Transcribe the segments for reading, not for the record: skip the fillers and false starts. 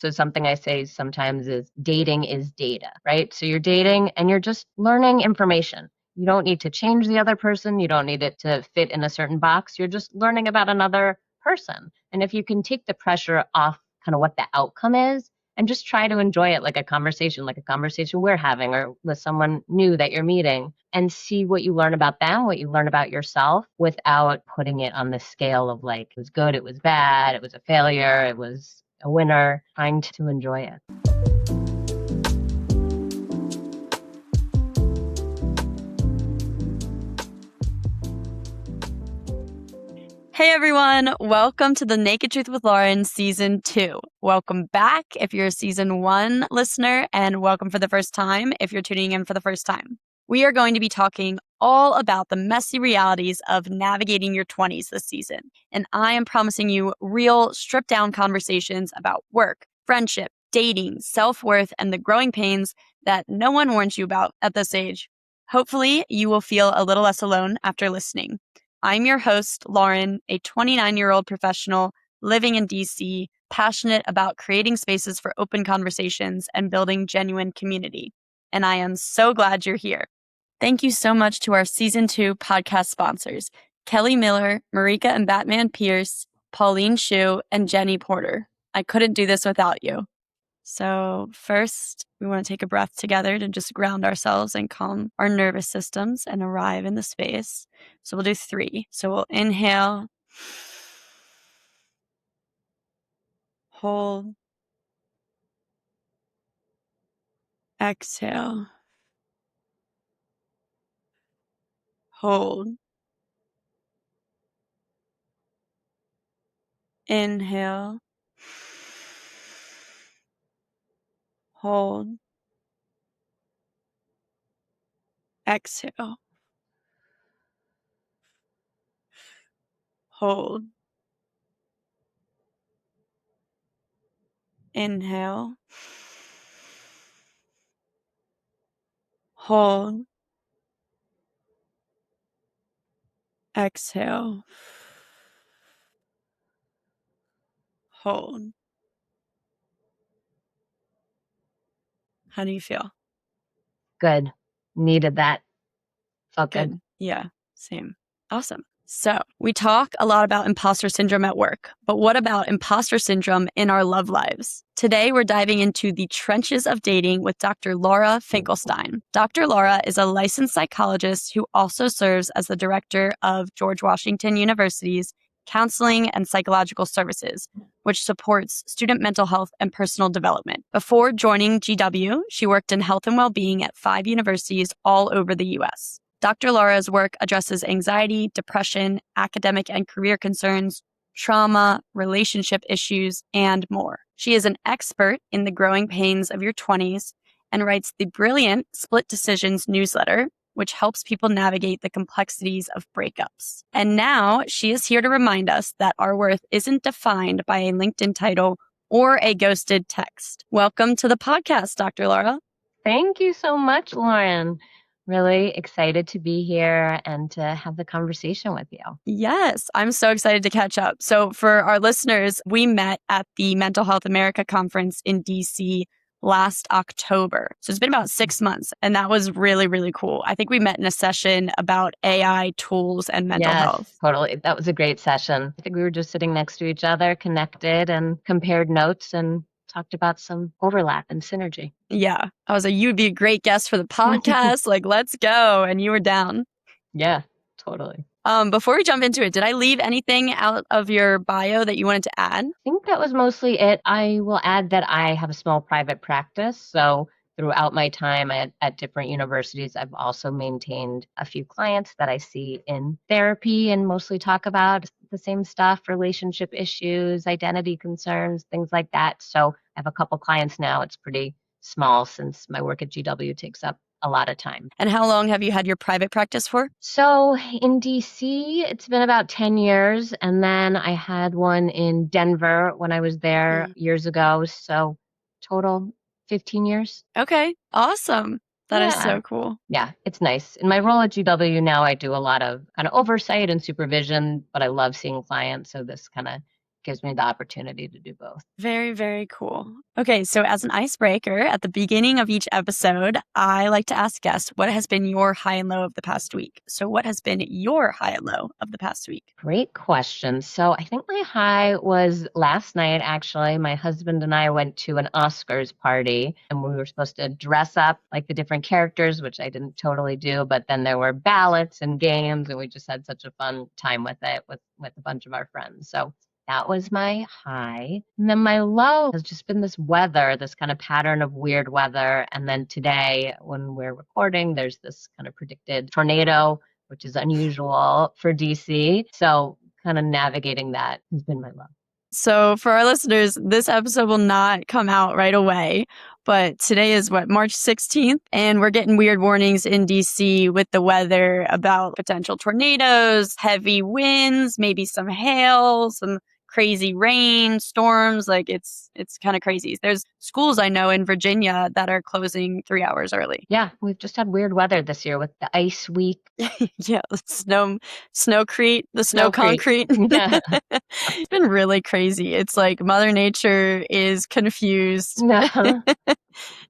So something I say sometimes is dating is data, right? So you're dating and you're just learning information. You don't need to change the other person. You don't need it to fit in a certain box. You're just learning about another person. And if you can take the pressure off kind of what the outcome is and just try to enjoy it like a conversation we're having or with someone new that you're meeting, and see what you learn about them, what you learn about yourself without putting it on the scale of like, it was good, it was bad, it was a failure, it was a winner, trying to enjoy it. Hey everyone, welcome to the Naked Truth with Lauren Season 2. Welcome back if you're a Season 1 listener, and welcome for the first time if you're tuning in for the first time. We are going to be talking all about the messy realities of navigating your 20s this season, and I am promising you real, stripped-down conversations about work, friendship, dating, self-worth, and the growing pains that no one warns you about at this age. Hopefully, you will feel a little less alone after listening. I'm your host, Lauren, a 29-year-old professional living in DC, passionate about creating spaces for open conversations and building genuine community. And I am so glad you're here. Thank you so much to our Season 2 podcast sponsors, Kelly Miller, Marika and Batman Pierce, Pauline Shu, and Jenny Porter. I couldn't do this without you. So first, we want to take a breath together to just ground ourselves and calm our nervous systems and arrive in the space. So we'll do 3. So we'll inhale, hold, exhale, hold, inhale, hold, exhale, hold, inhale, hold, exhale, hold. How do you feel? Good. Needed that. Felt good. Yeah, same. Awesome. So we talk a lot about imposter syndrome at work, but what about imposter syndrome in our love lives? Today, we're diving into the trenches of dating with Dr. Laura Finkelstein. Dr. Laura is a licensed psychologist who also serves as the director of George Washington University's Counseling and Psychological Services, which supports student mental health and personal development. Before joining GW, she worked in health and well-being at 5 universities all over the U.S. Dr. Laura's work addresses anxiety, depression, academic and career concerns, trauma, relationship issues, and more. She is an expert in the growing pains of your 20s and writes the brilliant Split Decisions newsletter, which helps people navigate the complexities of breakups. And now she is here to remind us that our worth isn't defined by a LinkedIn title or a ghosted text. Welcome to the podcast, Dr. Laura. Thank you so much, Lauren. Really excited to be here and to have the conversation with you. Yes, I'm so excited to catch up. So for our listeners, we met at the Mental Health America conference in DC last October. So it's been about 6 months, and that was really, really cool. I think we met in a session about AI tools and mental health. Totally. That was a great session. I think we were just sitting next to each other, connected, and compared notes and talked about some overlap and synergy. Yeah. I was like, you'd be a great guest for the podcast. Like, let's go. And you were down. Yeah, totally. Before we jump into it, did I leave anything out of your bio that you wanted to add? I think that was mostly it. I will add that I have a small private practice. So throughout my time at different universities, I've also maintained a few clients that I see in therapy and mostly talk about the same stuff, relationship issues, identity concerns, things like that. So I have a couple clients now. It's pretty small since my work at GW takes up a lot of time. And how long have you had your private practice for? So in DC, it's been about 10 years. And then I had one in Denver when I was there years ago. So total 15 years. Okay, awesome. That is so cool. Yeah, it's nice. In my role at GW now, I do a lot of kind of oversight and supervision, but I love seeing clients. So this kind of gives me the opportunity to do both. Very, very cool. Okay, so as an icebreaker, at the beginning of each episode, I like to ask guests, what has been your high and low of the past week? So what has been your high and low of the past week? Great question. So I think my high was last night, actually. My husband and I went to an Oscars party and we were supposed to dress up like the different characters, which I didn't totally do. But then there were ballots and games, and we just had such a fun time with it with a bunch of our friends. So that was my high. And then my low has just been this weather, this kind of pattern of weird weather. And then today, when we're recording, there's this kind of predicted tornado, which is unusual for DC. So kind of navigating that has been my low. So for our listeners, this episode will not come out right away, but today is March 16th, and we're getting weird warnings in DC with the weather about potential tornadoes, heavy winds, maybe some hail, some crazy rain, storms. Like it's kind of crazy. There's schools I know in Virginia that are closing 3 hours early. Yeah, we've just had weird weather this year with the ice week. Yeah, the snowcrete, the snow concrete. Yeah. It's been really crazy. It's like Mother Nature is confused. No.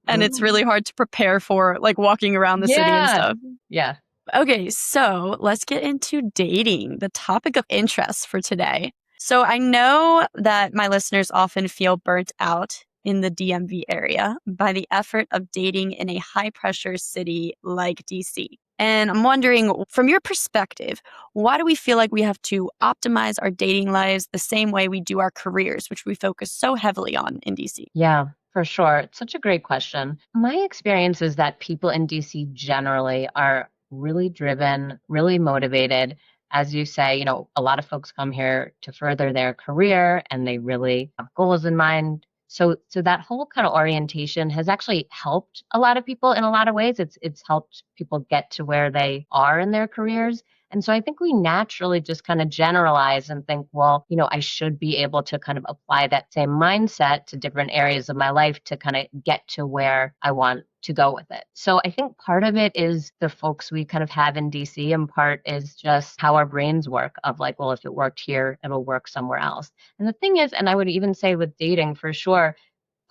And it's really hard to prepare for, like walking around the city and stuff. Yeah. Okay, so let's get into dating, the topic of interest for today. So I know that my listeners often feel burnt out in the DMV area by the effort of dating in a high-pressure city like DC. And I'm wondering, from your perspective, why do we feel like we have to optimize our dating lives the same way we do our careers, which we focus so heavily on in DC? Yeah, for sure. It's such a great question. My experience is that people in DC generally are really driven, really motivated. As you say, a lot of folks come here to further their career and they really have goals in mind. So that whole kind of orientation has actually helped a lot of people in a lot of ways. It's helped people get to where they are in their careers. And so I think we naturally just kind of generalize and think, well, I should be able to kind of apply that same mindset to different areas of my life to kind of get to where I want to go with it. So I think part of it is the folks we kind of have in DC, and part is just how our brains work of like, well, if it worked here, it'll work somewhere else. And the thing is, and I would even say with dating for sure,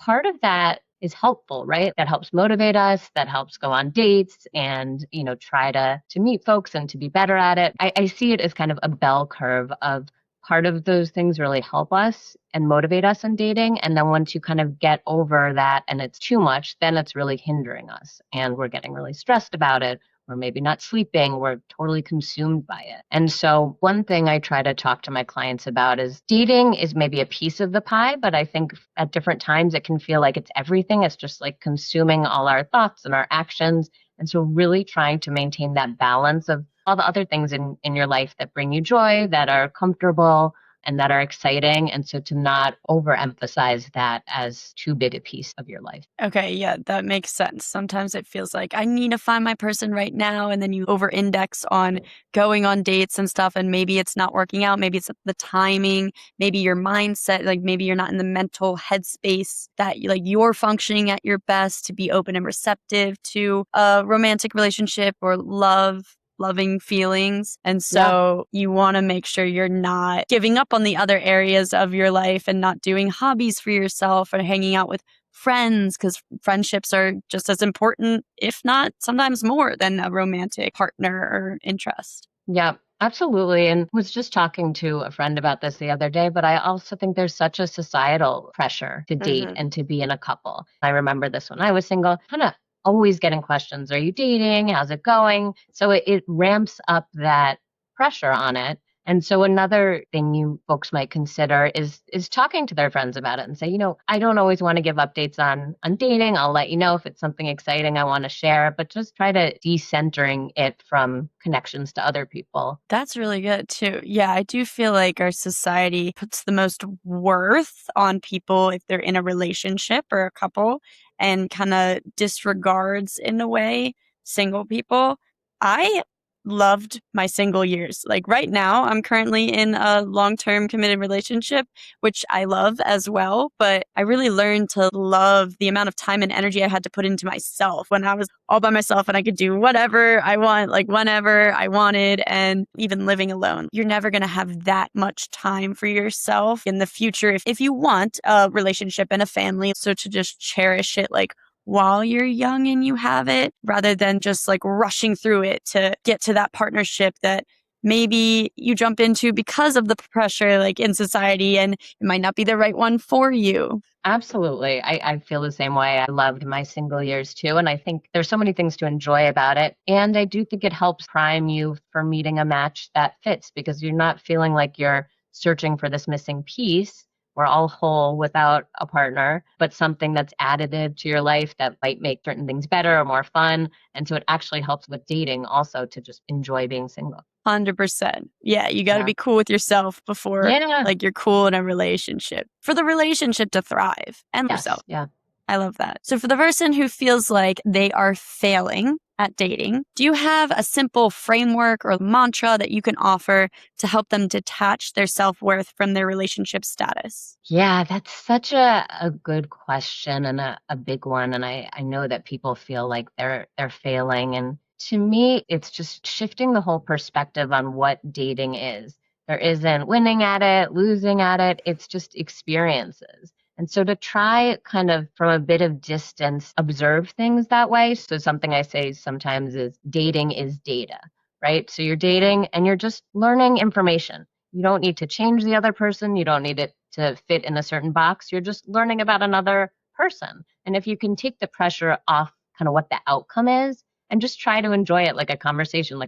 part of that is helpful, right? That helps motivate us, that helps go on dates and, try to meet folks and to be better at it. I see it as kind of a bell curve of part of those things really help us and motivate us in dating. And then once you kind of get over that and it's too much, then it's really hindering us and we're getting really stressed about it. Or maybe not sleeping, we're totally consumed by it. And so one thing I try to talk to my clients about is dating is maybe a piece of the pie, but I think at different times it can feel like it's everything. It's just like consuming all our thoughts and our actions. And so really trying to maintain that balance of all the other things in your life that bring you joy, that are comfortable, and that are exciting. And so to not overemphasize that as too big a piece of your life. Okay, yeah, that makes sense. Sometimes it feels like I need to find my person right now. And then you over index on going on dates and stuff. And maybe it's not working out. Maybe it's the timing, maybe your mindset, like maybe you're not in the mental headspace that you're functioning at your best to be open and receptive to a romantic relationship or loving feelings. And so you want to make sure you're not giving up on the other areas of your life and not doing hobbies for yourself or hanging out with friends, because friendships are just as important, if not sometimes more, than a romantic partner or interest. Yeah, absolutely. And was just talking to a friend about this the other day, but I also think there's such a societal pressure to date and to be in a couple. I remember this when I was single, kind of always getting questions. Are you dating? How's it going? So it ramps up that pressure on it. And so another thing you folks might consider is talking to their friends about it and say, I don't always want to give updates on dating. I'll let you know if it's something exciting I want to share, but just try to decentering it from connections to other people. That's really good too. Yeah, I do feel like our society puts the most worth on people if they're in a relationship or a couple and kind of disregards in a way single people. I loved my single years. Like right now, I'm currently in a long-term committed relationship, which I love as well. But I really learned to love the amount of time and energy I had to put into myself when I was all by myself and I could do whatever I want, like whenever I wanted. And even living alone, you're never going to have that much time for yourself in the future if you want a relationship and a family. So to just cherish it, like while you're young and you have it, rather than just like rushing through it to get to that partnership that maybe you jump into because of the pressure like in society and it might not be the right one for you. Absolutely. I feel the same way. I loved my single years too. And I think there's so many things to enjoy about it. And I do think it helps prime you for meeting a match that fits because you're not feeling like you're searching for this missing piece. We're all whole without a partner, but something that's additive to your life that might make certain things better or more fun. And so it actually helps with dating also to just enjoy being single. 100%. Yeah, you got to Yeah. be cool with yourself before Yeah. like you're cool in a relationship for the relationship to thrive and yourself. Yes. Yeah. I love that. So for the person who feels like they are failing at dating, do you have a simple framework or mantra that you can offer to help them detach their self-worth from their relationship status? Yeah, that's such a good question and a big one. And I know that people feel like they're failing. And to me, it's just shifting the whole perspective on what dating is. There isn't winning at it, losing at it. It's just experiences. And so to try kind of from a bit of distance, observe things that way. So something I say sometimes is dating is data, right? So you're dating and you're just learning information. You don't need to change the other person. You don't need it to fit in a certain box. You're just learning about another person. And if you can take the pressure off kind of what the outcome is and just try to enjoy it like a conversation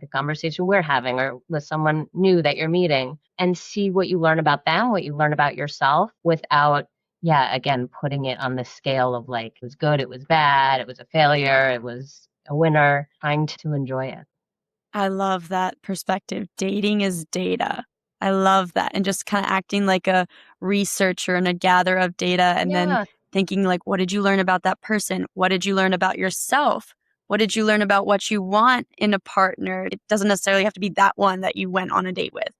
we're having or with someone new that you're meeting and see what you learn about them, what you learn about yourself without, yeah, again, putting it on the scale of like, it was good, it was bad, it was a failure, it was a winner, trying to enjoy it. I love that perspective. Dating is data. I love that. And just kind of acting like a researcher and a gatherer of data and then Yeah. thinking like, what did you learn about that person? What did you learn about yourself? What did you learn about what you want in a partner? It doesn't necessarily have to be that one that you went on a date with.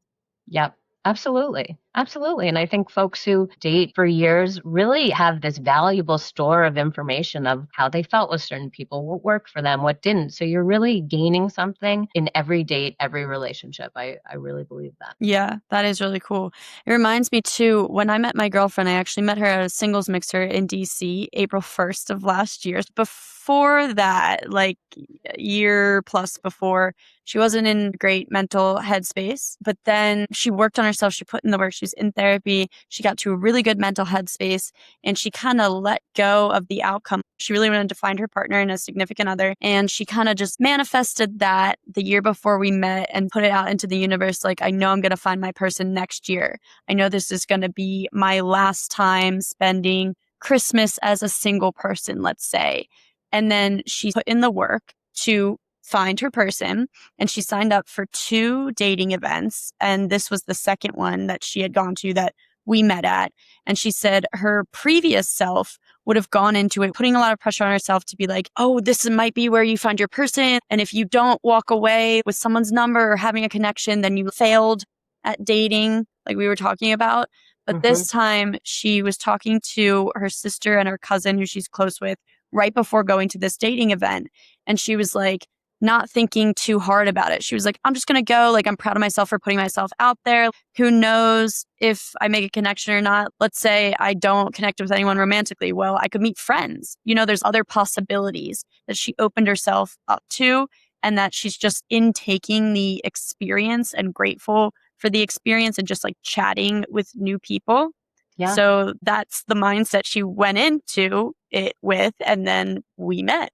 Yep. Absolutely. Absolutely. And I think folks who date for years really have this valuable store of information of how they felt with certain people, what worked for them, what didn't. So you're really gaining something in every date, every relationship. I really believe that. Yeah, that is really cool. It reminds me too, when I met my girlfriend, I actually met her at a singles mixer in DC, April 1st of last year. Before that, like a year plus before, she wasn't in great mental headspace, but then she worked on herself. She put in the work. She was in therapy. She got to a really good mental headspace and she kind of let go of the outcome. She really wanted to find her partner and a significant other. And she kind of just manifested that the year before we met and put it out into the universe. Like, I know I'm going to find my person next year. I know this is going to be my last time spending Christmas as a single person, let's say. And then she put in the work to find her person and she signed up for 2 dating events. And this was the second one that she had gone to that we met at. And she said her previous self would have gone into it putting a lot of pressure on herself to be like, oh, this might be where you find your person. And if you don't walk away with someone's number or having a connection, then you failed at dating, like we were talking about. But Hmm. this time she was talking to her sister and her cousin who she's close with right before going to this dating event. And she was like, not thinking too hard about it. She was like, I'm just going to go. Like, I'm proud of myself for putting myself out there. Who knows if I make a connection or not? Let's say I don't connect with anyone romantically. Well, I could meet friends. You know, there's other possibilities that she opened herself up to and that she's just intaking the experience and grateful for the experience and just like chatting with new people. Yeah. So that's the mindset she went into it with. And then we met.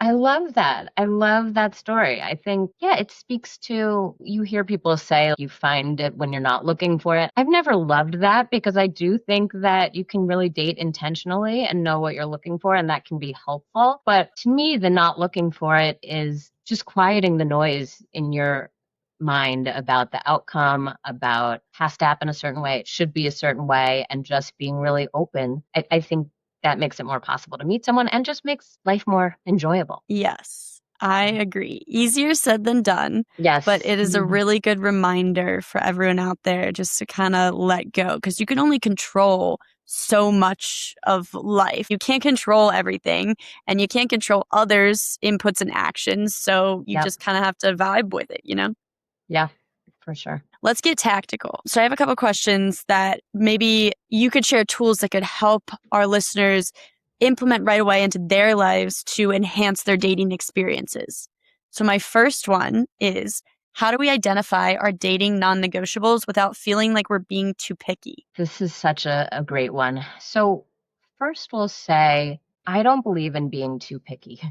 I love that. I love that story. I think, yeah, it speaks to, you hear people say you find it when you're not looking for it. I've never loved that because I do think that you can really date intentionally and know what you're looking for, and that can be helpful. But to me, the not looking for it is just quieting the noise in your mind about the outcome, about has to happen a certain way, it should be a certain way, and just being really open. I think that makes it more possible to meet someone and just makes life more enjoyable. Yes. I agree. Easier said than done. Yes. But it is a really good reminder for everyone out there just to kind of let go, because you can only control so much of life. You can't control everything, and you can't control others' inputs and actions. So you just kind of have to vibe with it, Yeah, for sure. Let's get tactical. So I have a couple questions that maybe you could share tools that could help our listeners implement right away into their lives to enhance their dating experiences. So my first one is, how do we identify our dating non-negotiables without feeling like we're being too picky? This is such a great one. So first we'll say, I don't believe in being too picky.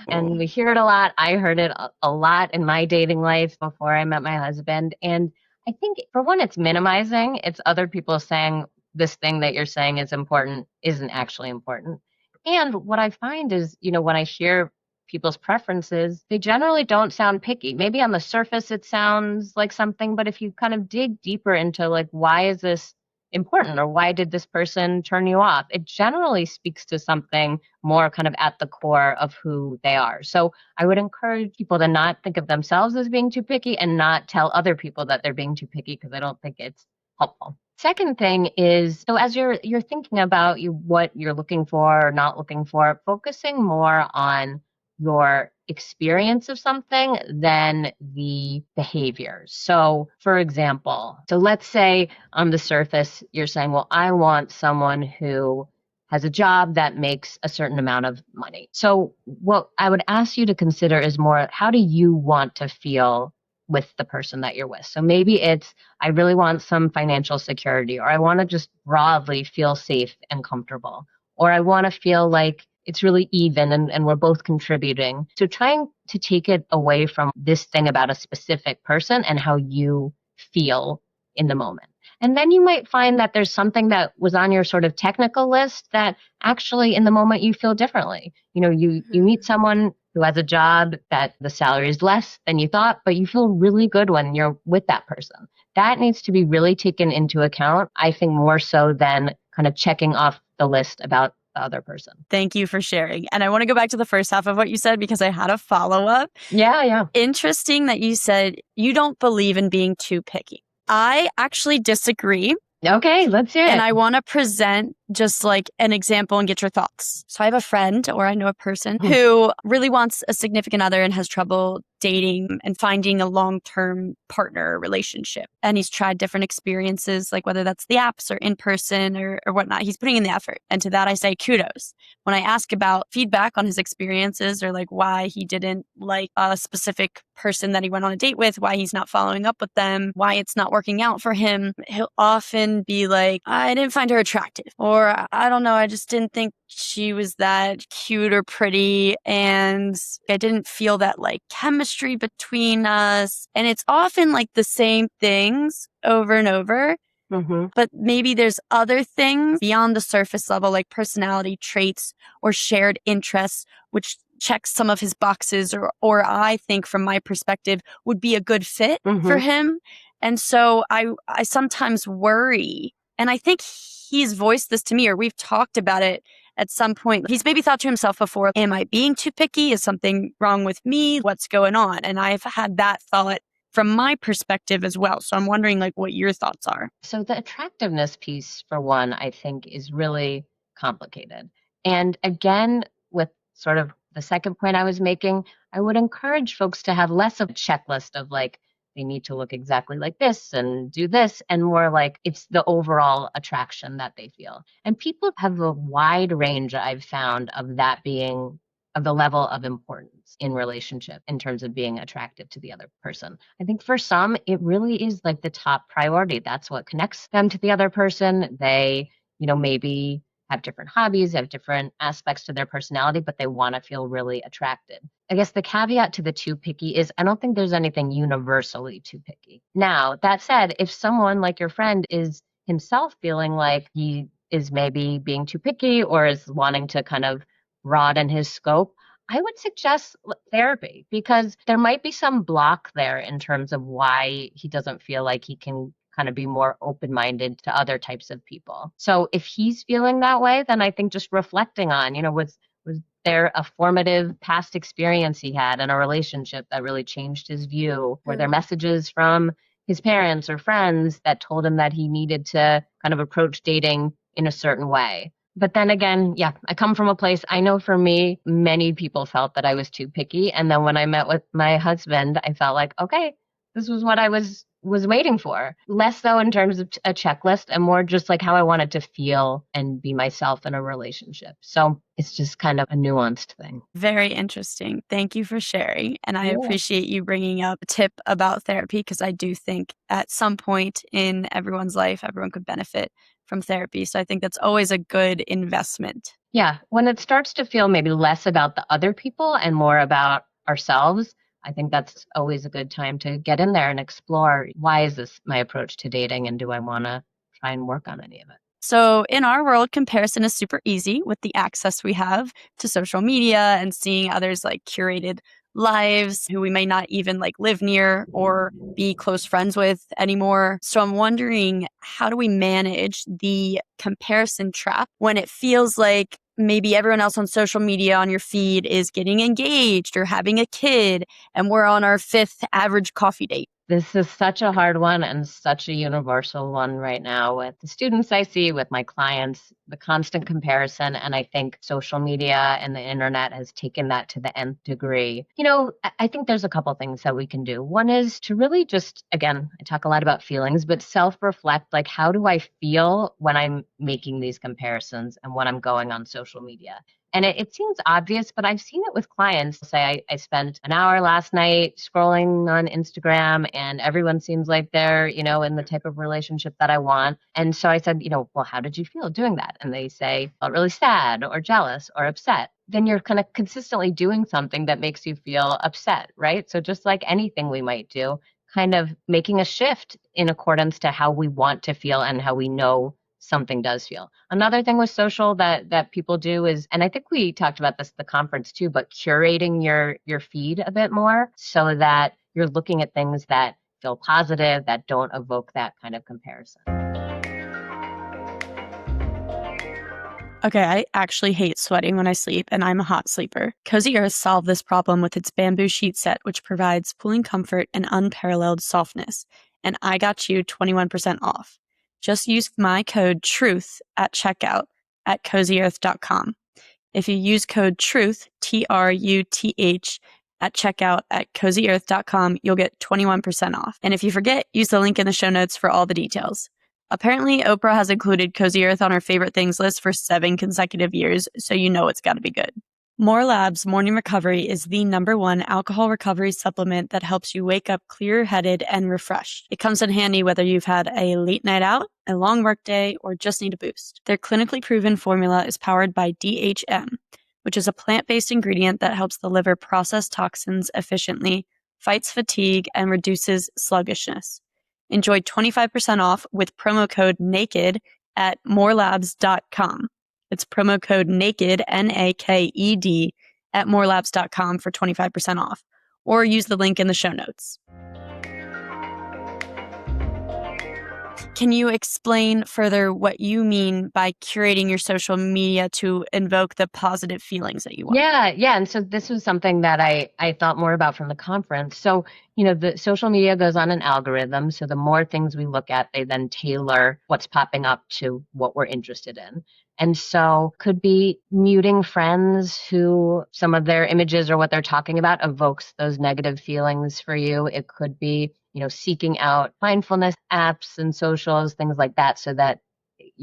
And we hear it a lot. I heard it a lot in my dating life before I met my husband. And I think for one, it's minimizing. It's other people saying this thing that you're saying is important isn't actually important. And what I find is, when I hear people's preferences, they generally don't sound picky. Maybe on the surface it sounds like something, but if you kind of dig deeper into like, why is this important or why did this person turn you off? It generally speaks to something more kind of at the core of who they are. So I would encourage people to not think of themselves as being too picky and not tell other people that they're being too picky, because I don't think it's helpful. Second thing is, so as you're thinking about what you're looking for or not looking for, focusing more on your experience of something than the behaviors. So, for example, let's say on the surface, you're saying, well, I want someone who has a job that makes a certain amount of money. So, what I would ask you to consider is more, how do you want to feel with the person that you're with? So maybe it's, I really want some financial security, or I want to just broadly feel safe and comfortable, or I want to feel like it's really even and we're both contributing. So trying to take it away from this thing about a specific person and how you feel in the moment. And then you might find that there's something that was on your sort of technical list that actually in the moment you feel differently. You meet someone who has a job that the salary is less than you thought, but you feel really good when you're with that person. That needs to be really taken into account, I think, more so than kind of checking off the list about the other person. Thank you for sharing. And I want to go back to the first half of what you said because I had a follow-up. Yeah. Interesting that you said you don't believe in being too picky. I actually disagree. Okay, let's hear it. And I want to present just like an example and get your thoughts. So I have a friend, or I know a person who really wants a significant other and has trouble dating and finding a long-term partner relationship. And he's tried different experiences, like whether that's the apps or in person or whatnot. He's putting in the effort. And to that, I say kudos. When I ask about feedback on his experiences or like why he didn't like a specific person that he went on a date with, why he's not following up with them, why it's not working out for him, he'll often be like, I didn't find her attractive, or I don't know, I just didn't think she was that cute or pretty, and I didn't feel that like chemistry between us. And it's often like the same things over and over. But maybe there's other things beyond the surface level, like personality traits or shared interests, which checks some of his boxes, or I think from my perspective would be a good fit for him. And so I sometimes worry, and I think he's voiced this to me, or we've talked about it at some point. He's maybe thought to himself before, am I being too picky? Is something wrong with me? What's going on? And I've had that thought from my perspective as well. So I'm wondering like what your thoughts are. So the attractiveness piece, for one, I think is really complicated. And again, with sort of the second point I was making, I would encourage folks to have less of a checklist of like, they need to look exactly like this and do this, and more like it's the overall attraction that they feel. And people have a wide range, I've found, of that being of the level of importance in relationship in terms of being attractive to the other person. I think for some, it really is like the top priority. That's what connects them to the other person. They, maybe have different hobbies, have different aspects to their personality, but they want to feel really attracted. I guess the caveat to the too picky is I don't think there's anything universally too picky. Now, that said, if someone like your friend is himself feeling like he is maybe being too picky or is wanting to kind of broaden his scope, I would suggest therapy, because there might be some block there in terms of why he doesn't feel like he can kind of be more open-minded to other types of people. So if he's feeling that way, then I think just reflecting on, was there a formative past experience he had in a relationship that really changed his view? Were there messages from his parents or friends that told him that he needed to kind of approach dating in a certain way? But then again, yeah, I come from a place, I know for me, many people felt that I was too picky. And then when I met with my husband, I felt like, okay, this was what I was waiting for. Less so in terms of a checklist and more just like how I wanted to feel and be myself in a relationship. So it's just kind of a nuanced thing. Very interesting. Thank you for sharing. And I Yeah. appreciate you bringing up a tip about therapy because I do think at some point in everyone's life, everyone could benefit from therapy. So I think that's always a good investment. Yeah. When it starts to feel maybe less about the other people and more about ourselves, I think that's always a good time to get in there and explore, why is this my approach to dating and do I want to try and work on any of it? So, in our world, comparison is super easy with the access we have to social media and seeing others like curated lives who we may not even like live near or be close friends with anymore. So, I'm wondering, how do we manage the comparison trap when it feels like maybe everyone else on social media on your feed is getting engaged or having a kid and we're on our fifth average coffee date? This is such a hard one and such a universal one right now with the students I see, with my clients, the constant comparison. And I think social media and the internet has taken that to the nth degree. I think there's a couple things that we can do. One is to really just, again, I talk a lot about feelings, but self-reflect, like, how do I feel when I'm making these comparisons and when I'm going on social media? And it seems obvious, but I've seen it with clients. Say I spent an hour last night scrolling on Instagram and everyone seems like they're, in the type of relationship that I want. And so I said, well, how did you feel doing that? And they say, felt really sad or jealous or upset. Then you're kind of consistently doing something that makes you feel upset, right? So just like anything we might do, kind of making a shift in accordance to how we want to feel and how we know something does feel. Another thing with social that people do is, and I think we talked about this at the conference too, but curating your feed a bit more so that you're looking at things that feel positive, that don't evoke that kind of comparison. Okay, I actually hate sweating when I sleep, and I'm a hot sleeper. Cozy Earth solved this problem with its bamboo sheet set, which provides cooling comfort and unparalleled softness. And I got you 21% off. Just use my code TRUTH at checkout at cozyearth.com. If you use code TRUTH, TRUTH, at checkout at cozyearth.com, you'll get 21% off. And if you forget, use the link in the show notes for all the details. Apparently, Oprah has included Cozy Earth on her favorite things list for 7 consecutive years, so you know it's got to be good. More Labs Morning Recovery is the #1 alcohol recovery supplement that helps you wake up clear-headed and refreshed. It comes in handy whether you've had a late night out, a long workday, or just need a boost. Their clinically proven formula is powered by DHM, which is a plant-based ingredient that helps the liver process toxins efficiently, fights fatigue, and reduces sluggishness. Enjoy 25% off with promo code NAKED at morelabs.com. It's promo code NAKED, NAKED, at morelabs.com for 25% off. Or use the link in the show notes. Can you explain further what you mean by curating your social media to invoke the positive feelings that you want? Yeah. And so this was something that I thought more about from the conference. So, the social media goes on an algorithm. So the more things we look at, they then tailor what's popping up to what we're interested in. And so could be muting friends who some of their images or what they're talking about evokes those negative feelings for you. It could be, seeking out mindfulness apps and socials, things like that, so that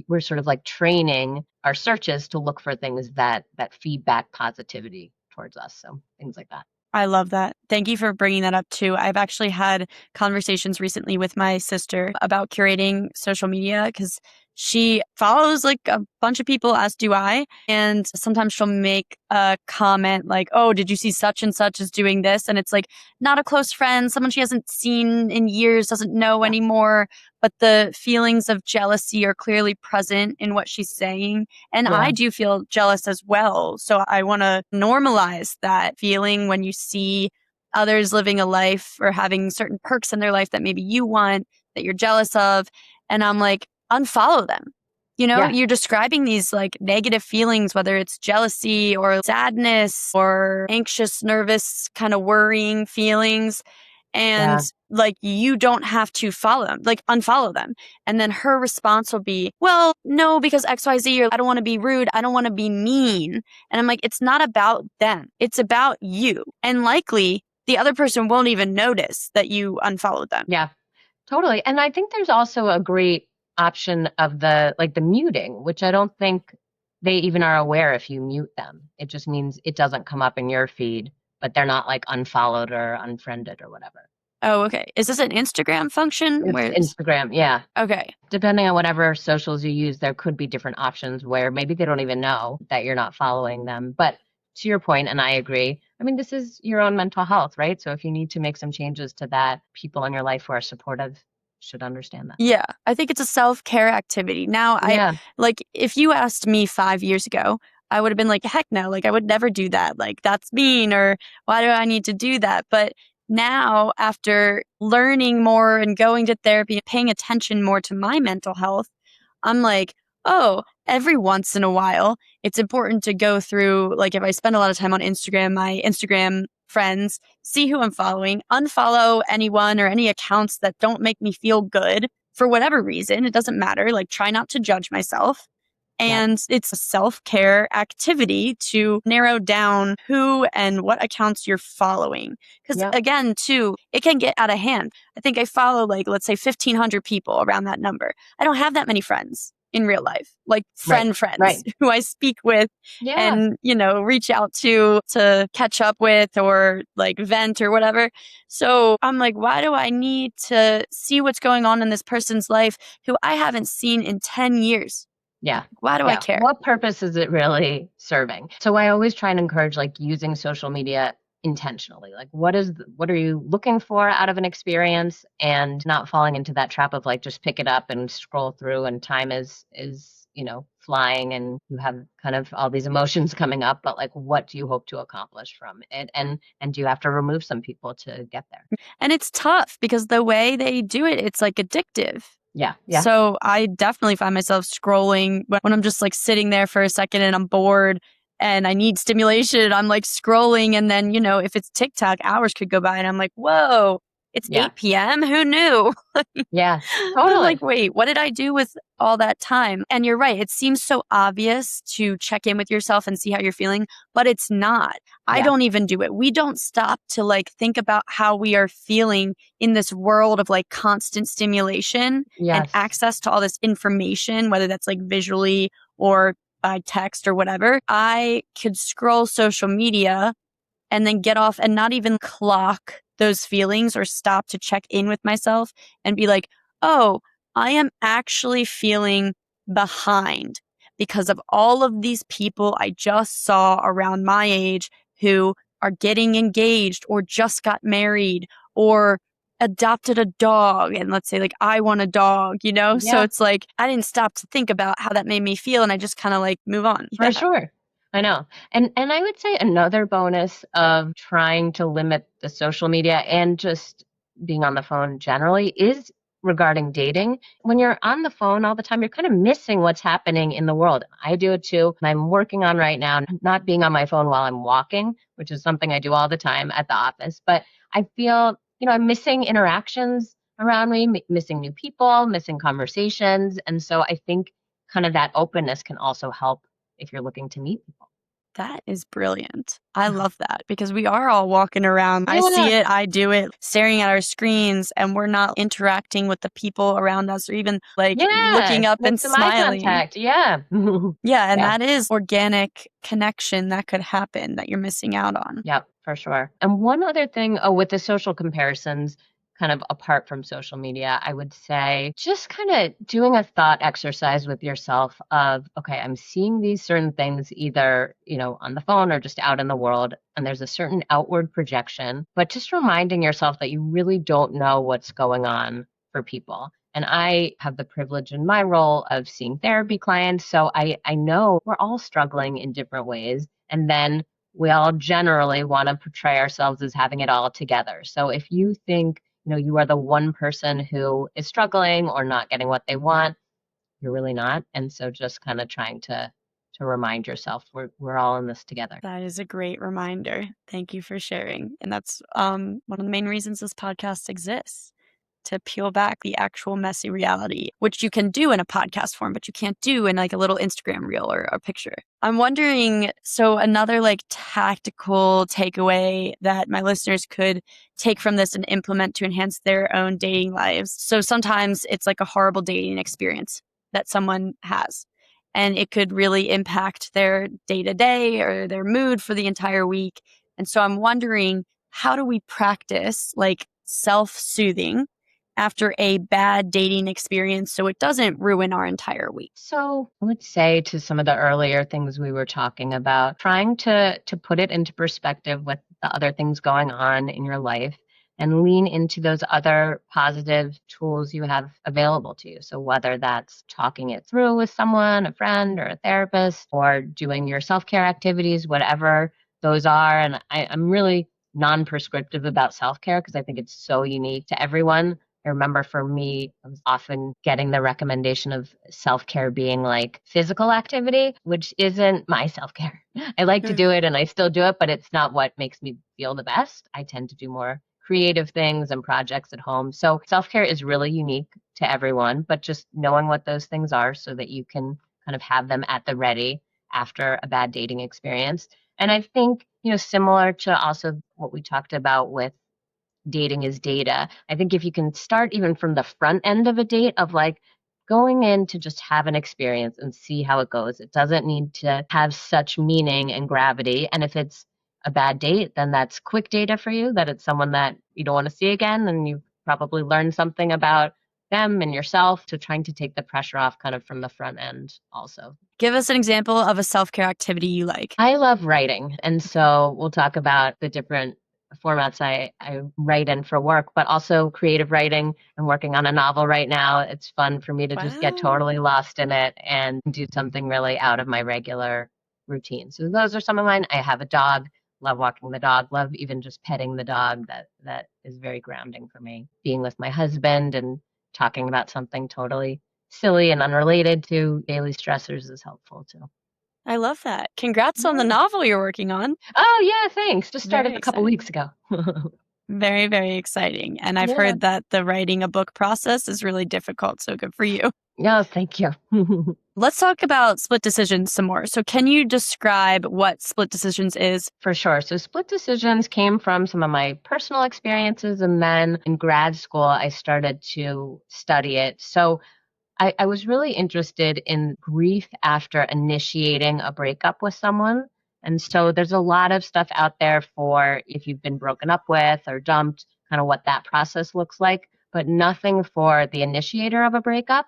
we're sort of like training our searches to look for things that feedback positivity towards us. So things like that. I love that. Thank you for bringing that up too. I've actually had conversations recently with my sister about curating social media because she follows like a bunch of people, as do I. And sometimes she'll make a comment like, oh, did you see such and such is doing this? And it's like not a close friend, someone she hasn't seen in years, doesn't know anymore. But the feelings of jealousy are clearly present in what she's saying. And I do feel jealous as well. So I want to normalize that feeling when you see others living a life or having certain perks in their life that maybe you want, that you're jealous of. And I'm like, unfollow them. Yeah. You're describing these like negative feelings, whether it's jealousy or sadness or anxious, nervous, kind of worrying feelings. And Yeah. like, you don't have to follow them, like unfollow them. And then her response will be, well, no, because XYZ, or I don't want to be rude. I don't want to be mean. And I'm like, it's not about them. It's about you. And likely the other person won't even notice that you unfollowed them. Yeah. Totally. And I think there's also a great option of the muting, which I don't think they even are aware if you mute them. It just means it doesn't come up in your feed, but they're not like unfollowed or unfriended or whatever. Oh, okay. Is this an Instagram function It's where Instagram. Yeah. okay. Depending on whatever socials you use, there could be different options where maybe they don't even know that you're not following them. But to your point, and I agree, I mean, this is your own mental health, right? So if you need to make some changes to that, people in your life who are supportive should understand that. Yeah, I think it's a self-care activity. Now, Yeah. like, if you asked me 5 years ago, I would have been like, heck no, like, I would never do that. Like, that's mean, or why do I need to do that? But now, after learning more and going to therapy and paying attention more to my mental health, I'm like, oh, every once in a while, it's important to go through, like, if I spend a lot of time on Instagram, my Instagram friends, see who I'm following, unfollow anyone or any accounts that don't make me feel good for whatever reason. It doesn't matter. Like, try not to judge myself. Yeah. And it's a self-care activity to narrow down who and what accounts you're following. Because Yeah. again, too, it can get out of hand. I think I follow like, let's say 1,500 people around that number. I don't have that many friends in real life, like Right. friends Right. who I speak with Yeah. and, reach out to catch up with or like vent or whatever. So I'm like, why do I need to see what's going on in this person's life who I haven't seen in 10 years? Yeah. Why do I Yeah. care? What purpose is it really serving? So I always try and encourage like using social media intentionally. Like what are you looking for out of an experience and not falling into that trap of like just pick it up and scroll through and time is, flying and you have kind of all these emotions coming up, but like what do you hope to accomplish from it? And do you have to remove some people to get there? And it's tough because the way they do it, it's like addictive. Yeah. Yeah. So I definitely find myself scrolling when I'm just like sitting there for a second and I'm bored and I need stimulation. I'm like scrolling. And then, if it's TikTok, hours could go by and I'm like, whoa, it's Yeah. 8 p.m. Who knew? Yeah. I'm Totally. like, wait, what did I do with all that time? And you're right. It seems so obvious to check in with yourself and see how you're feeling, but it's not. I Yeah. don't even do it. We don't stop to like think about how we are feeling in this world of like constant stimulation and Yes. access to all this information, whether that's like visually or by text or whatever. I could scroll social media and then get off and not even clock those feelings or stop to check in with myself and be like, oh, I am actually feeling behind because of all of these people I just saw around my age who are getting engaged or just got married or adopted a dog. And let's say like, I want a dog, So Yeah. it's like, I didn't stop to think about how that made me feel. And I just kind of like move on. For sure. I know. And I would say another bonus of trying to limit the social media and just being on the phone generally is regarding dating. When you're on the phone all the time, you're kind of missing what's happening in the world. I do it too. I'm working on right now, not being on my phone while I'm walking, which is something I do all the time at the office. But I feel, I'm missing interactions around me, missing new people, missing conversations. And so I think kind of that openness can also help if you're looking to meet people. That is brilliant. I love that because we are all walking around. I Yeah. see it, I do it, staring at our screens, and we're not interacting with the people around us or even like Yeah. looking up Make and some eye smiling. contact. Yeah. Yeah, and Yeah. that is organic connection that could happen that you're missing out on. Yep, for sure. And one other thing, with the social comparisons, kind of apart from social media, I would say just kind of doing a thought exercise with yourself of, okay, I'm seeing these certain things either, on the phone or just out in the world, and there's a certain outward projection, but just reminding yourself that you really don't know what's going on for people. And I have the privilege in my role of seeing therapy clients. So I know we're all struggling in different ways. And then we all generally want to portray ourselves as having it all together. So if you think, you are the one person who is struggling or not getting what they want, you're really not. And so just kind of trying to remind yourself we're all in this together. That is a great reminder. Thank you for sharing. And that's one of the main reasons this podcast exists, to peel back the actual messy reality, which you can do in a podcast form, but you can't do in like a little Instagram reel or a picture. I'm wondering, so another like tactical takeaway that my listeners could take from this and implement to enhance their own dating lives. So sometimes it's like a horrible dating experience that someone has, and it could really impact their day to day or their mood for the entire week. And so I'm wondering, how do we practice like self-soothing after a bad dating experience so it doesn't ruin our entire week? So I would say, to some of the earlier things we were talking about, trying to put it into perspective with the other things going on in your life and lean into those other positive tools you have available to you. So whether that's talking it through with someone, a friend or a therapist, or doing your self-care activities, whatever those are. And I'm really non-prescriptive about self-care because I think it's so unique to everyone. I remember for me, I was often getting the recommendation of self-care being like physical activity, which isn't my self-care. I like to do it and I still do it, but it's not what makes me feel the best. I tend to do more creative things and projects at home. So self-care is really unique to everyone, but just knowing what those things are so that you can kind of have them at the ready after a bad dating experience. And I think, similar to also what we talked about with dating is data. I think if you can start even from the front end of a date of like going in to just have an experience and see how it goes. It doesn't need to have such meaning and gravity. And if it's a bad date, then that's quick data for you, that it's someone that you don't want to see again. And you probably learned something about them and yourself, to trying to take the pressure off kind of from the front end also. Give us an example of a self-care activity you like. I love writing. And so we'll talk about the different formats I write in for work, but also creative writing. I'm working on a novel right now. It's fun for me to just get Wow. totally lost in it and do something really out of my regular routine. So those are some of mine. I have a dog, love walking the dog, love even just petting the dog. That is very grounding for me. Being with my husband and talking about something totally silly and unrelated to daily stressors is helpful too. I love that. Congrats on the Yeah. novel you're working on. Oh, yeah, thanks. Just started Very a couple exciting. weeks ago. Very, very exciting. And I've Yeah. heard that the writing a book process is really difficult. So good for you. No, thank you. Let's talk about split decisions some more. So can you describe what split decisions is? For sure. So split decisions came from some of my personal experiences. And then in grad school, I started to study it. So I was really interested in grief after initiating a breakup with someone. And so there's a lot of stuff out there for if you've been broken up with or dumped, kind of what that process looks like, but nothing for the initiator of a breakup.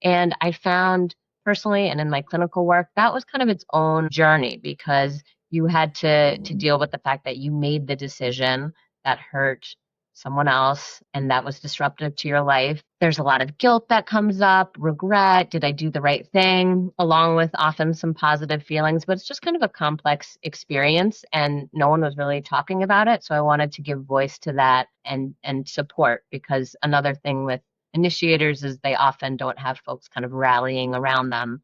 And I found personally and in my clinical work, that was kind of its own journey, because you had to deal with the fact that you made the decision that hurt someone else and that was disruptive to your life. There's a lot of guilt that comes up, regret, did I do the right thing, along with often some positive feelings, but it's just kind of a complex experience and no one was really talking about it. So I wanted to give voice to that and support, because another thing with initiators is they often don't have folks kind of rallying around them,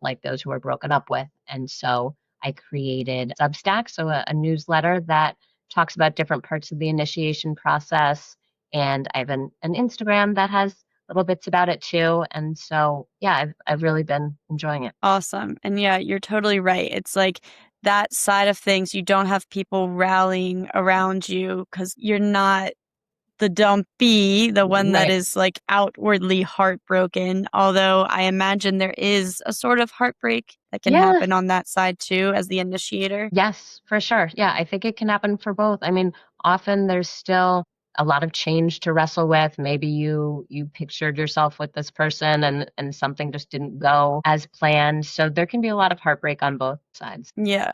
like those who are broken up with. And so I created Substack, so a newsletter that talks about different parts of the initiation process. And I have an Instagram that has little bits about it too. And so, yeah, I've really been enjoying it. Awesome. And yeah, you're totally right. It's like that side of things, you don't have people rallying around you because you're not the dumpy, the one that Right. is like outwardly heartbroken. Although I imagine there is a sort of heartbreak that can Yeah. happen on that side too, as the initiator. Yes, for sure. Yeah, I think it can happen for both. I mean, often there's still a lot of change to wrestle with. Maybe you pictured yourself with this person and something just didn't go as planned. So there can be a lot of heartbreak on both sides. Yeah.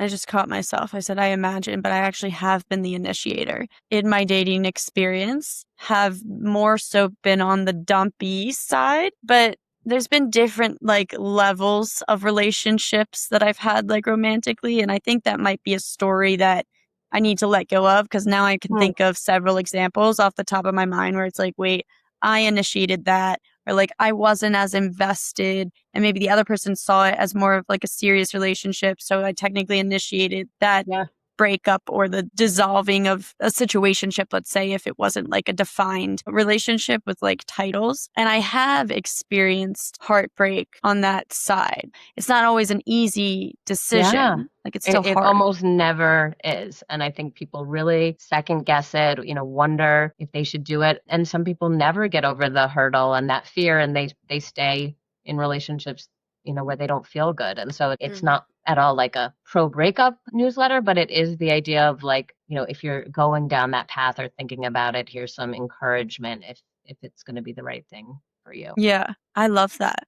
I just caught myself. I said, I imagine, but I actually have been the initiator in my dating experience, have more so been on the dumpy side, but there's been different like levels of relationships that I've had like romantically. And I think that might be a story that I need to let go of, because now I can Hmm. think of several examples off the top of my mind where it's like, wait, I initiated that, or like I wasn't as invested, and maybe the other person saw it as more of like a serious relationship. So I technically initiated that Yeah. breakup or the dissolving of a situationship, let's say, if it wasn't like a defined relationship with like titles. And I have experienced heartbreak on that side. It's not always an easy Yeah. decision. Like it's It, still it hard. almost never is. And I think people really second guess it, wonder if they should do it. And some people never get over the hurdle and that fear, and they stay in relationships, where they don't feel good. And so it's not at all like a pro breakup newsletter, but it is the idea of like, if you're going down that path or thinking about it, here's some encouragement if it's going to be the right thing for you. Yeah, I love that.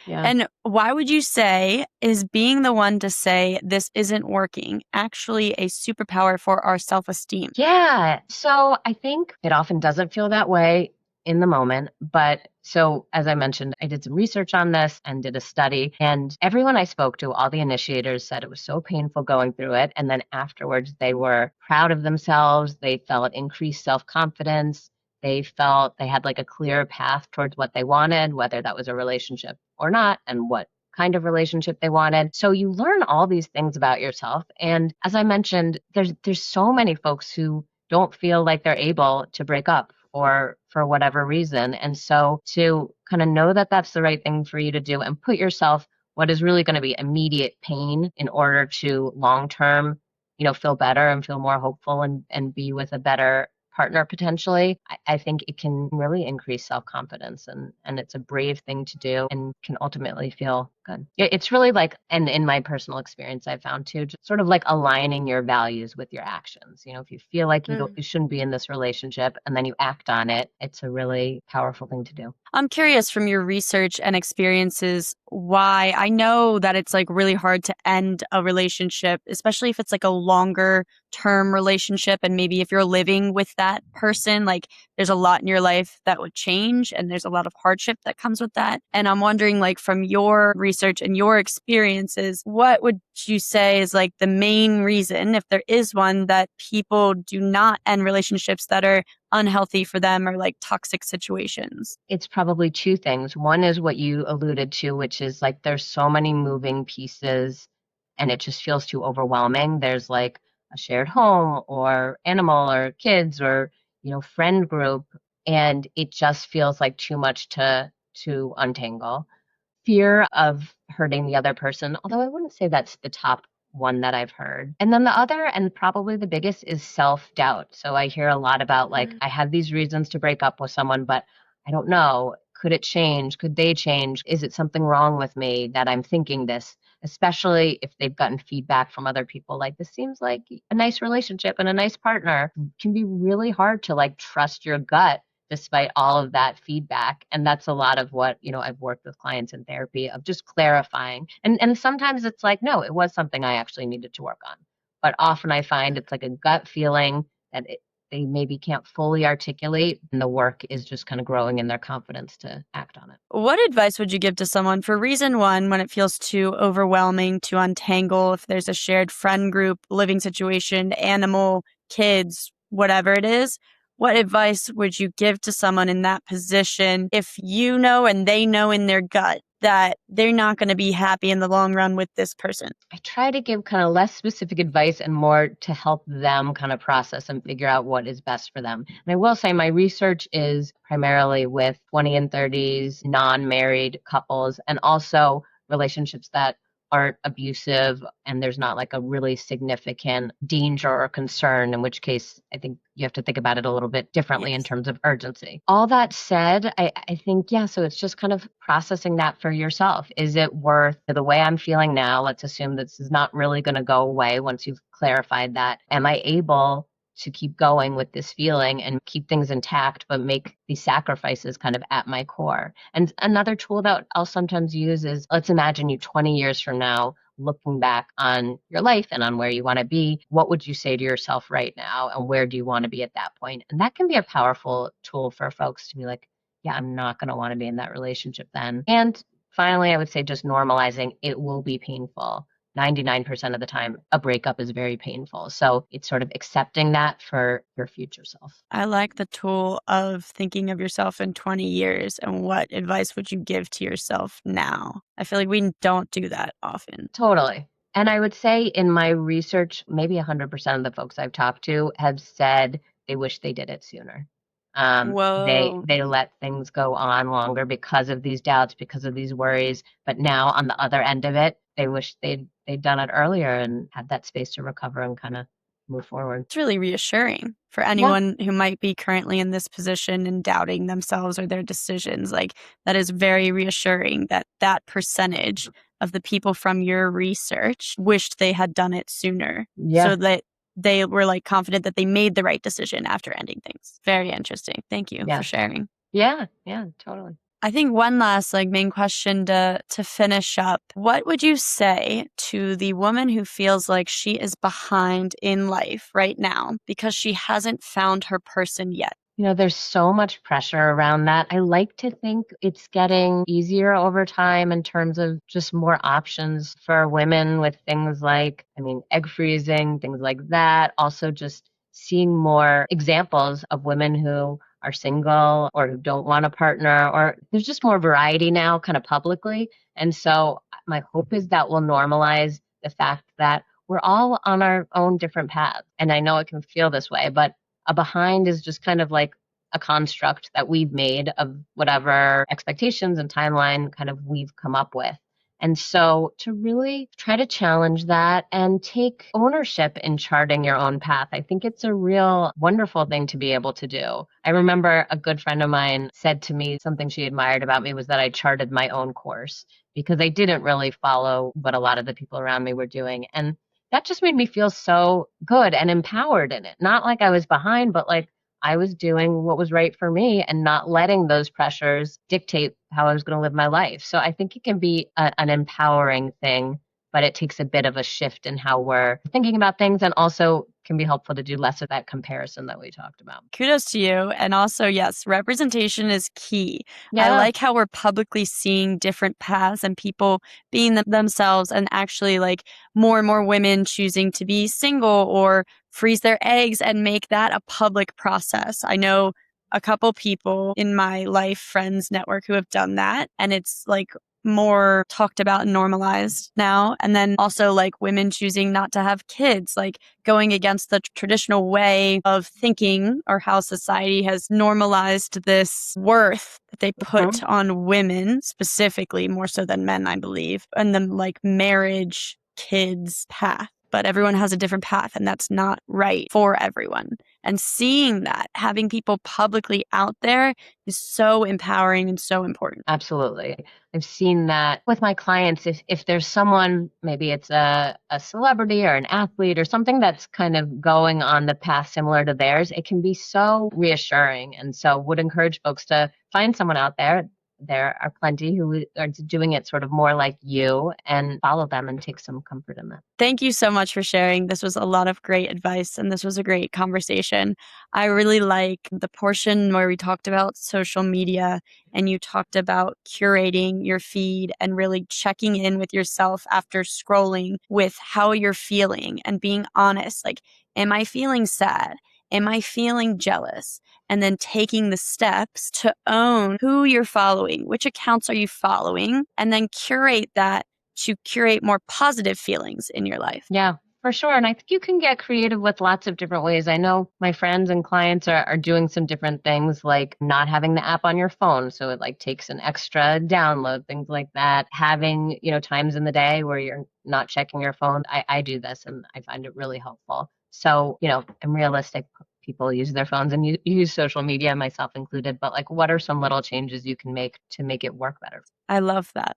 Yeah. And why would you say is being the one to say this isn't working actually a superpower for our self-esteem? Yeah. So I think it often doesn't feel that way in the moment. But so, as I mentioned, I did some research on this and did a study. And everyone I spoke to, all the initiators, said it was so painful going through it. And then afterwards, they were proud of themselves. They felt increased self confidence. They felt they had like a clear path towards what they wanted, whether that was a relationship or not, and what kind of relationship they wanted. So you learn all these things about yourself. And as I mentioned, there's so many folks who don't feel like they're able to break up or for whatever reason. And so to kind of know that that's the right thing for you to do and put yourself what is really going to be immediate pain in order to long term, feel better and feel more hopeful and be with a better partner potentially, I think it can really increase self-confidence, and it's a brave thing to do and can ultimately feel good. It's really like, and in my personal experience, I found too, just sort of like aligning your values with your actions. If you feel like you shouldn't be in this relationship and then you act on it, it's a really powerful thing to do. I'm curious from your research and experiences why I know that it's like really hard to end a relationship, especially if it's like a longer term relationship. And maybe if you're living with that person, like there's a lot in your life that would change and there's a lot of hardship that comes with that. And I'm wondering, like, from your research and your experiences, what would you say is like the main reason, if there is one, that people do not end relationships that are unhealthy for them or like toxic situations? It's probably two things. One is what you alluded to, which is like there's so many moving pieces and it just feels too overwhelming. There's like a shared home or animal or kids or, friend group, and it just feels like too much to untangle. Fear of hurting the other person, although I wouldn't say that's the top one that I've heard. And then the other, and probably the biggest, is self-doubt. So I hear a lot about like, I have these reasons to break up with someone, but I don't know. Could it change? Could they change? Is it something wrong with me that I'm thinking this? Especially if they've gotten feedback from other people, like this seems like a nice relationship and a nice partner. It can be really hard to like trust your gut despite all of that feedback. And that's a lot of what, I've worked with clients in therapy of just clarifying. And sometimes it's like, no, it was something I actually needed to work on. But often I find it's like a gut feeling that they maybe can't fully articulate, and the work is just kind of growing in their confidence to act on it. What advice would you give to someone for reason one, when it feels too overwhelming to untangle, if there's a shared friend group, living situation, animal, kids, whatever it is? What advice would you give to someone in that position if you know and they know in their gut that they're not going to be happy in the long run with this person? I try to give kind of less specific advice and more to help them kind of process and figure out what is best for them. And I will say my research is primarily with 20 and 30s non-married couples, and also relationships that aren't abusive and there's not like a really significant danger or concern, in which case I think you have to think about it a little bit differently in Yes. terms of urgency. All that said, I think, yeah, so it's just kind of processing that for yourself. Is it worth the way I'm feeling now? Let's assume this is not really going to go away once you've clarified that. Am I able to keep going with this feeling and keep things intact, but make these sacrifices kind of at my core? And another tool that I'll sometimes use is, let's imagine you 20 years from now, looking back on your life and on where you want to be. What would you say to yourself right now? And where do you want to be at that point? And that can be a powerful tool for folks to be like, yeah, I'm not going to want to be in that relationship then. And finally, I would say just normalizing it will be painful. 99% of the time, a breakup is very painful. So it's sort of accepting that for your future self. I like the tool of thinking of yourself in 20 years and what advice would you give to yourself now? I feel like we don't do that often. Totally. And I would say in my research, maybe 100% of the folks I've talked to have said they wish they did it sooner. Whoa. They let things go on longer because of these doubts, because of these worries. But now on the other end of it, they wish they'd done it earlier and had that space to recover and kind of move forward. It's really reassuring for Yeah. anyone who might be currently in this position and doubting themselves or their decisions. Like, that is very reassuring that that percentage of the people from your research wished they had done it sooner so Yeah. that they were like confident that they made the right decision after ending things. Very interesting. Thank you for Yeah. sharing. Yeah. Yeah. Totally. I think one last main question to finish up. What would you say to the woman who feels like she is behind in life right now because she hasn't found her person yet? There's so much pressure around that. I like to think it's getting easier over time in terms of just more options for women with things like, egg freezing, things like that. Also, just seeing more examples of women who are single or who don't want a partner, or there's just more variety now, kind of publicly. And so, my hope is that will normalize the fact that we're all on our own different paths. And I know it can feel this way, but a behind is just kind of like a construct that we've made of whatever expectations and timeline kind of we've come up with. And so to really try to challenge that and take ownership in charting your own path, I think it's a real wonderful thing to be able to do. I remember a good friend of mine said to me something she admired about me was that I charted my own course because I didn't really follow what a lot of the people around me were doing. And that just made me feel so good and empowered in it. Not like I was behind, but like I was doing what was right for me and not letting those pressures dictate how I was going to live my life. So I think it can be an empowering thing, but it takes a bit of a shift in how we're thinking about things, and also can be helpful to do less of that comparison that we talked about. Kudos to you. And also, yes, representation is key. I Yeah. like how we're publicly seeing different paths and people being themselves, and actually more and more women choosing to be single or freeze their eggs and make that a public process. I know a couple people in my life friends network who have done that, and it's more talked about and normalized now. And then also women choosing not to have kids, going against the traditional way of thinking or how society has normalized this worth that they put on women specifically, more so than men, I believe, and the marriage, kids path. But everyone has a different path, and that's not right for everyone. And seeing that, having people publicly out there is so empowering and so important. Absolutely. I've seen that with my clients. If there's someone, maybe it's a celebrity or an athlete or something that's kind of going on the path similar to theirs, it can be so reassuring. And so would encourage folks to find someone out there. There are plenty who are doing it sort of more like you, and follow them and take some comfort in that. Thank you so much for sharing. This was a lot of great advice, and this was a great conversation. I really like the portion where we talked about social media and you talked about curating your feed and really checking in with yourself after scrolling with how you're feeling and being honest. Am I feeling sad? Am I feeling jealous? And then taking the steps to own who you're following, which accounts are you following, and then curate that to curate more positive feelings in your life. Yeah, for sure. And I think you can get creative with lots of different ways. I know my friends and clients are doing some different things, like not having the app on your phone. So it takes an extra download, things like that. Having, times in the day where you're not checking your phone. I do this and I find it really helpful. So, I'm realistic. People use their phones and use social media, myself included. But what are some little changes you can make to make it work better? I love that.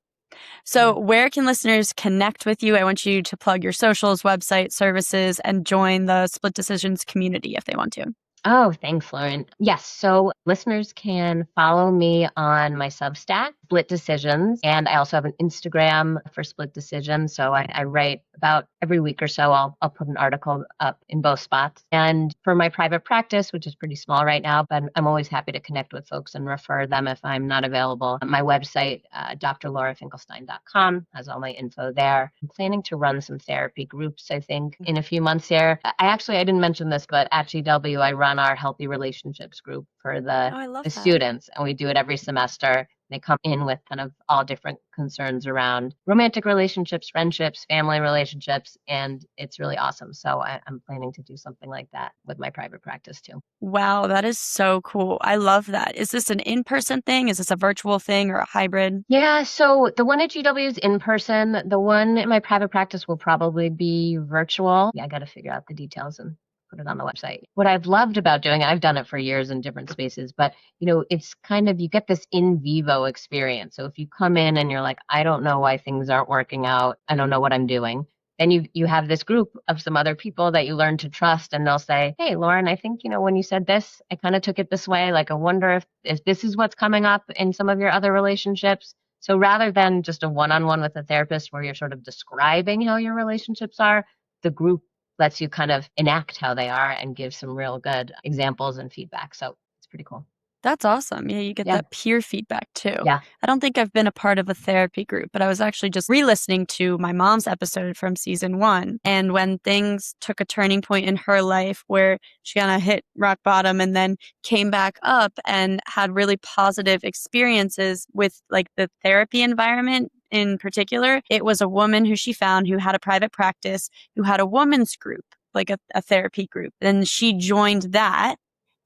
So where can listeners connect with you? I want you to plug your socials, website, services, and join the Split Decisions community if they want to. Oh, thanks, Lauren. Yes. So listeners can follow me on my Substack, Split Decisions. And I also have an Instagram for Split Decisions. So I write about every week or so. I'll put an article up in both spots. And for my private practice, which is pretty small right now, but I'm always happy to connect with folks and refer them if I'm not available. My website, drlaurafinkelstein.com, has all my info there. I'm planning to run some therapy groups, I think, in a few months here. I didn't mention this, but at GW, I run our healthy relationships group for Oh, the I love that. students, and we do it every semester. They come in with kind of all different concerns around romantic relationships, friendships, family relationships, and it's really awesome. So I'm planning to do something like that with my private practice too. Wow, that is so cool. I love that. Is this an in-person thing? Is this a virtual thing or a hybrid? Yeah, so the one at GW is in person. The one in my private practice will probably be virtual. Yeah, I got to figure out the details and put it on the website. What I've loved about doing it, I've done it for years in different spaces, but it's kind of, you get this in vivo experience. So if you come in and you're like, I don't know why things aren't working out, I don't know what I'm doing. Then you have this group of some other people that you learn to trust, and they'll say, hey, Lauren, I think, when you said this, I kind of took it this way. Like, I wonder if this is what's coming up in some of your other relationships. So rather than just a one-on-one with a therapist where you're sort of describing how your relationships are, the group lets you kind of enact how they are and give some real good examples and feedback. So it's pretty cool. That's awesome. Yeah, you get Yeah. that peer feedback too. Yeah. I don't think I've been a part of a therapy group, but I was actually just re-listening to my mom's episode from season 1. And when things took a turning point in her life where she kind of hit rock bottom and then came back up and had really positive experiences with like the therapy environment in particular, it was a woman who she found who had a private practice, who had a women's group, like a therapy group. And she joined that.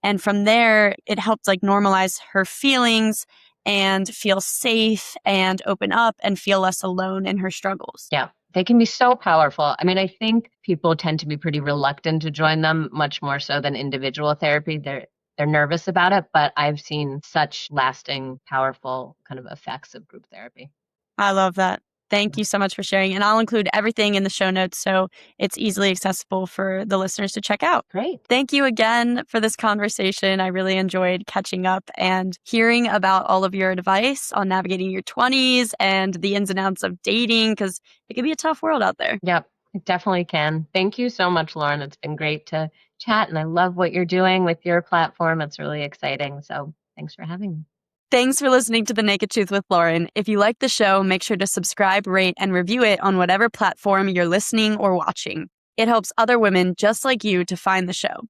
And from there, it helped like normalize her feelings and feel safe and open up and feel less alone in her struggles. Yeah. They can be so powerful. I mean, I think people tend to be pretty reluctant to join them, much more so than individual therapy. They're nervous about it, but I've seen such lasting, powerful kind of effects of group therapy. I love that. Thank you so much for sharing. And I'll include everything in the show notes so it's easily accessible for the listeners to check out. Great. Thank you again for this conversation. I really enjoyed catching up and hearing about all of your advice on navigating your 20s and the ins and outs of dating, because it can be a tough world out there. Yep, it definitely can. Thank you so much, Lauren. It's been great to chat, and I love what you're doing with your platform. It's really exciting. So thanks for having me. Thanks for listening to The Naked Truth with Lauren. If you like the show, make sure to subscribe, rate, and review it on whatever platform you're listening or watching. It helps other women just like you to find the show.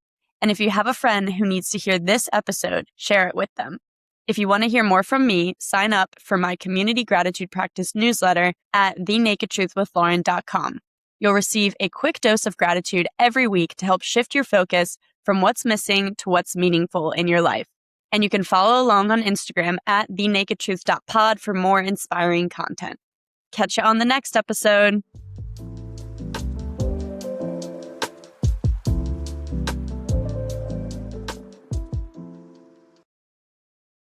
And if you have a friend who needs to hear this episode, share it with them. If you want to hear more from me, sign up for my Community Gratitude Practice newsletter at thenakedtruthwithlauren.com. You'll receive a quick dose of gratitude every week to help shift your focus from what's missing to what's meaningful in your life. And you can follow along on Instagram at thenakedtruth.pod for more inspiring content. Catch you on the next episode.